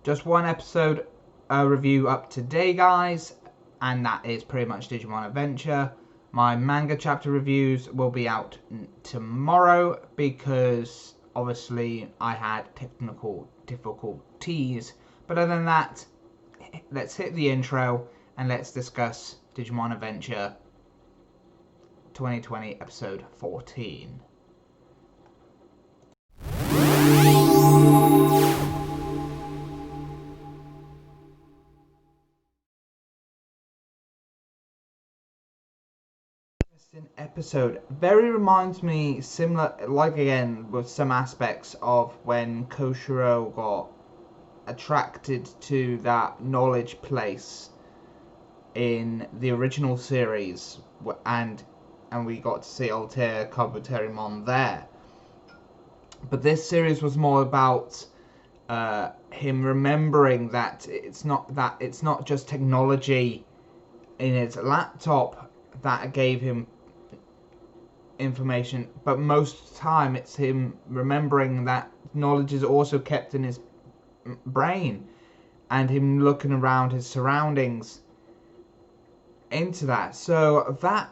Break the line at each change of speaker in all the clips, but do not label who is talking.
Just one episode review up today, guys, and that is pretty much Digimon Adventure. My manga chapter reviews will be out tomorrow because obviously I had technical difficulties. But other than that, let's hit the intro and let's discuss Digimon Adventure 2020 episode 14. Episode very reminds me similar, like again with some aspects of when Koshiro got attracted to that knowledge place in the original series, and we got to see Altair Kabuterimon there. But this series was more about him remembering that it's not just technology in his laptop that gave him information, but most of the time it's him remembering that knowledge is also kept in his brain, and him looking around his surroundings into that. So that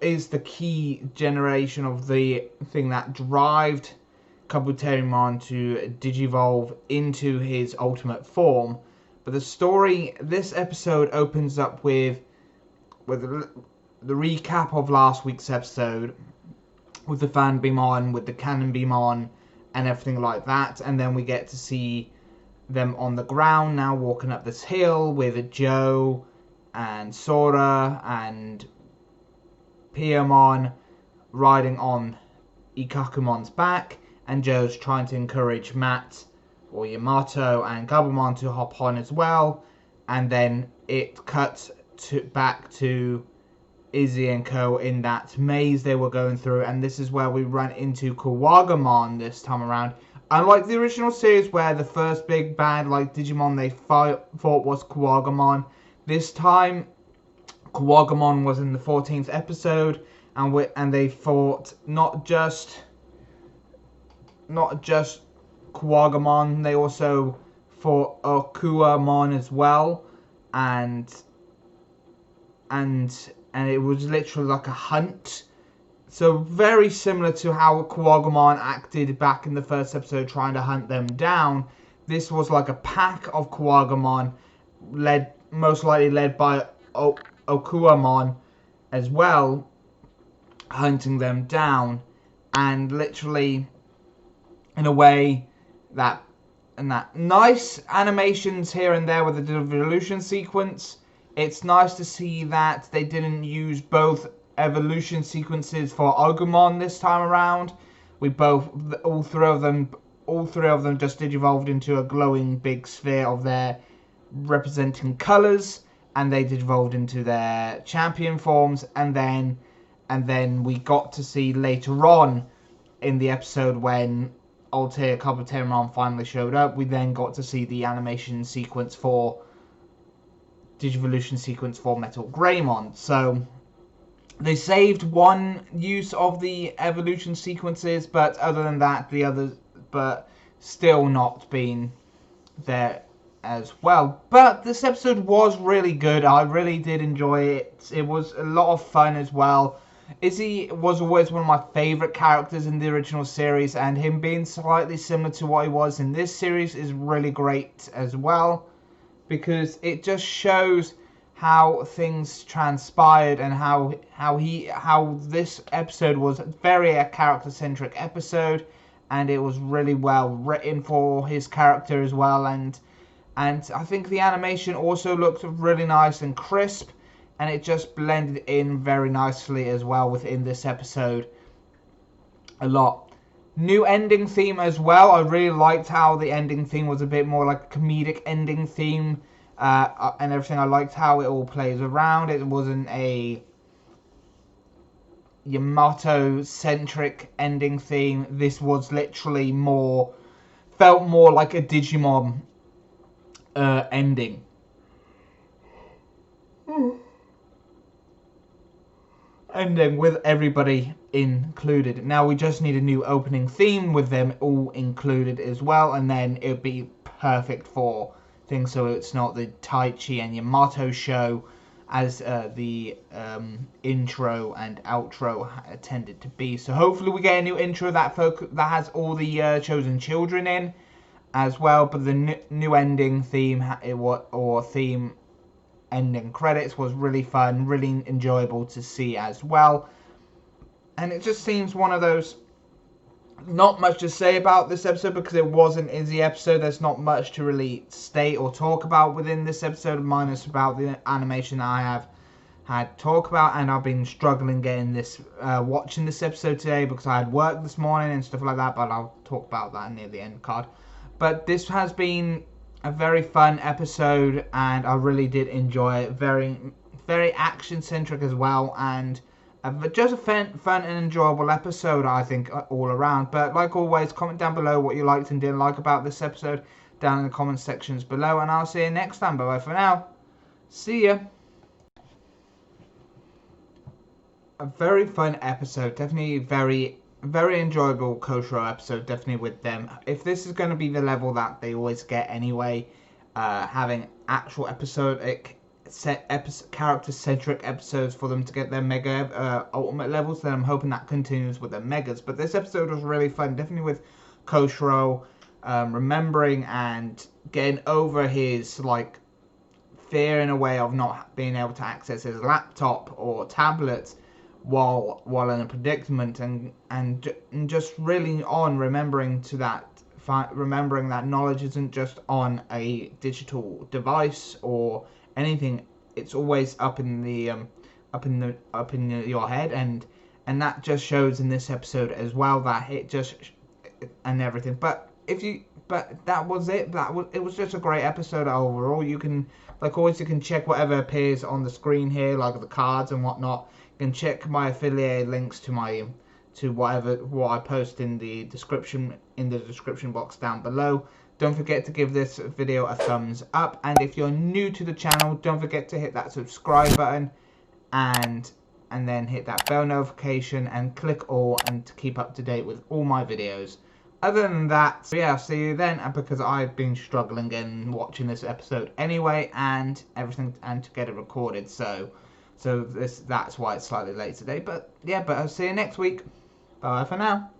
is the key generation of the thing that drove Kabuterimon to digivolve into his ultimate form. But the story, this episode opens up with the recap of last week's episode, with the fan beam on, with the cannon beam on, and everything like that. And then we get to see them on the ground now, walking up this hill with Joe and Sora and Piyamon riding on Ikakumon's back, and Joe's trying to encourage Matt or Yamato and Gabumon to hop on as well. And then it cuts back to Izzy and Co in that maze they were going through, and this is where we run into Kuwagamon this time around. Unlike the original series where the first big bad like Digimon they thought was Kuwagamon, this time Kuwagamon was in the 14th episode, and they fought not just Kuwagamon, they also fought Okuamon as well, and it was literally like a hunt. So very similar to how Kuwagamon acted back in the first episode trying to hunt them down. This was like a pack of Kuwagamon, most likely led by Okuamon as well, hunting them down. And literally in a way that nice animations here and there with the devolution sequence. It's nice to see that they didn't use both evolution sequences for Agumon this time around. All three of them just digivolved into a glowing big sphere of their representing colors, and they digivolved into their champion forms. And then we got to see later on in the episode when Altair Kabuterimon finally showed up. We then got to see the animation sequence for Digivolution sequence for Metal Greymon. So they saved one use of the evolution sequences, but other than that, the others, but still not been there as well. But this episode was really good. I really did enjoy it. It was a lot of fun as well. Izzy was always one of my favorite characters in the original series, and him being slightly similar to what he was in this series is really great as well, because it just shows how things transpired and how this episode was very a character-centric episode, and it was really well written for his character as well, and I think the animation also looked really nice and crisp, and it just blended in very nicely as well within this episode a lot. New ending theme as well. I really liked how the ending theme was a bit more like a comedic ending theme, and everything. I liked how it all plays around. It wasn't a Yamato-centric ending theme. This was literally felt more like a Digimon ending. Ending with everybody included. Now we just need a new opening theme with them all included as well, and then it would be perfect for thing, so it's not the Taichi and Yamato show as the intro and outro tended to be. So hopefully we get a new intro that has all the chosen children in as well. But the new ending theme theme ending credits was really fun, really enjoyable to see as well. And it just seems one of those. Not much to say about this episode because it was an Izzy episode. There's not much to really state or talk about within this episode, minus about the animation that I have had talk about. And I've been struggling getting this, watching this episode today because I had work this morning and stuff like that. But I'll talk about that near the end card. But this has been a very fun episode, and I really did enjoy it. Very, very action centric as well, and just a fun and enjoyable episode, I think, all around. But like always, comment down below what you liked and didn't like about this episode down in the comment sections below. And I'll see you next time. Bye-bye for now. See ya. A very fun episode. Definitely very enjoyable Koshiro episode. Definitely with them. If this is going to be the level that they always get anyway, having actual episodic character-centric episodes for them to get their mega ultimate levels, then I'm hoping that continues with their megas. But this episode was really fun, definitely with Koshiro remembering and getting over his fear in a way of not being able to access his laptop or tablet while in a predicament, and just really remembering that knowledge isn't just on a digital device or anything. It's always up in your head, and that just shows in this episode as well, that it just and everything. But that was it. It was just a great episode overall. You can, like always, you can check whatever appears on the screen here, like the cards and whatnot. You can check my affiliate links to what I post in the description box down below. Don't forget to give this video a thumbs up, and if you're new to the channel, don't forget to hit that subscribe button and then hit that bell notification and click all, and to keep up to date with all my videos. Other than that, yeah, I'll see you then, because I've been struggling in watching this episode anyway and everything, and to get it recorded, so that's why it's slightly late today. But yeah, I'll see you next week. Bye for now.